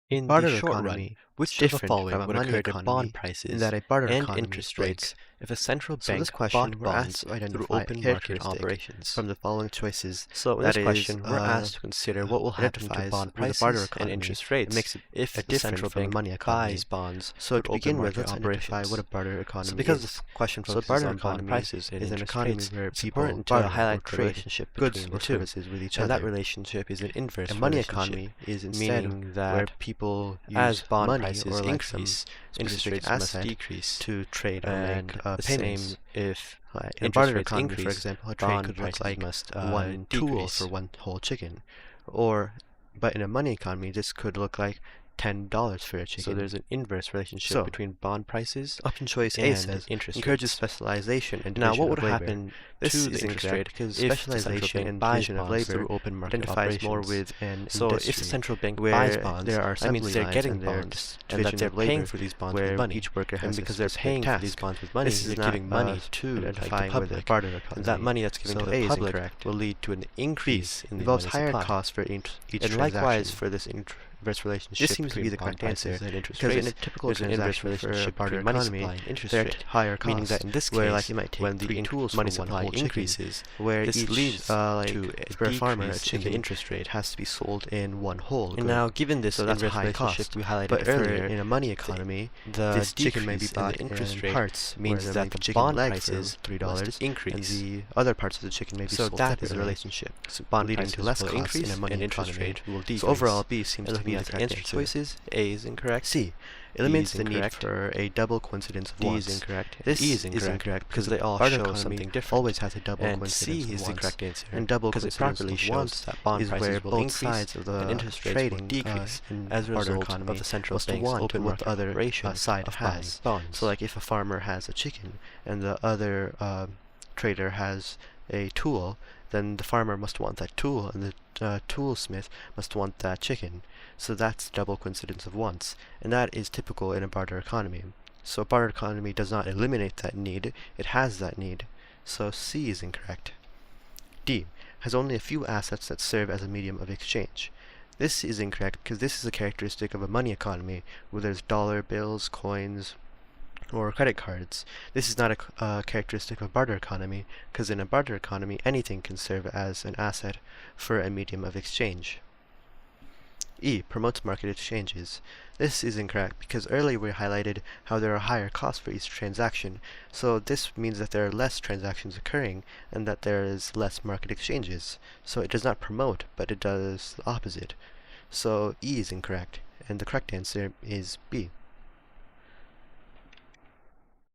In the barter short run, economy which is of the different following from a would money occur to economy bond in prices that a barter and economy interest is rates if a central So this bank question, bought we're asked bonds to through identify a open market characteristic operations? from the following choices So in that this is question, we're asked to consider what will happen to identifies bond with a barter prices and economy interest and rates makes it if the different central from a bank money economy. buys bonds So through to open begin with, market let's identify operations. what a barter So economy because is. the question So a focuses barter on bond economy prices and is an interest economy rates, where it's people important to barter or highlight the trade relationship goods between or the two. services with each And that other. relationship is an inverse A money relationship, economy is instead meaning where that people as use bond money prices or like some increase, interest specific rates must asset decrease. to trade or make And the payments. same if In a interest barter rates economy, for increase, example, a trade bond could look prices like must one tool decrease. for one whole chicken. But in a money economy, this could look like $10 for a chicken. So there's an inverse relationship between bond prices option choice A and says interest encourages rates. specialization and Now, division what would of labor. happen This to is the interest incorrect rate because if the central specialization bank and buys division of bonds labor through open market identifies more operations? with an So industry if the central bank where buys bonds, there are that means assembly they're lines getting and there are bonds, and that division they're of paying labor for these bonds where with money. each worker has And a because they're specific paying for task. these bonds with money, This is they're not giving money to the identifying with a public. barter And economy. that money that's given So to A the is public incorrect. will lead to an increase in the involves money higher supply. costs for each And transaction. likewise for this inverse relationship This seems to be between the bond correct answer prices and interest because in a rates, typical there's an inverse transaction for a relationship barter between money economy, supply and interest there are rate, higher costs, meaning that in this where case, like it might take when the 3 tools money for one supply whole chicken, increases, where this each leads to for a farmer, a decrease in chicken the interest rate. has to be sold in one whole. And now, given this so that's a inverse high relationship cost. we highlighted But earlier, in a money economy, the this chicken may be decrease in bought the interest in rate parts, means where that the the chicken bond leg prices for $3 must increase. and the other parts of the chicken may be So sold that separately. is the relationship. So Bond leading prices to less will costs increase in a money and interest economy. rate will decrease. So overall, B seems And to be looking the at the correct answer answer. choices, A is incorrect. C eliminates is the need incorrect. for a double coincidence of D wants. is incorrect. This E is incorrect because they all barter show economy something different. always has a double And coincidence C of is the wants. correct answer And double because it coincidence properly of shows wants that bond is where prices will both increase sides of the and interest rates trading will decrease in as a barter result economy of the central must bank's want open what the market other operation side of buying has. bonds. So like if a farmer has a chicken and the other trader has a tool, then the farmer must want that tool and the toolsmith must want that chicken. So that's double coincidence of wants, and that is typical in a barter economy. So a barter economy does not eliminate that need, it has that need. So C is incorrect. D has only a few assets that serve as a medium of exchange. This is incorrect because this is a characteristic of a money economy where there's dollar bills, coins, or credit cards. This is not a characteristic of a barter economy because in a barter economy anything can serve as an asset for a medium of exchange. E promotes market exchanges. This is incorrect because earlier we highlighted how there are higher costs for each transaction, so this means that there are less transactions occurring and that there is less market exchanges. So it does not promote, but it does the opposite. So E is incorrect, and the correct answer is B.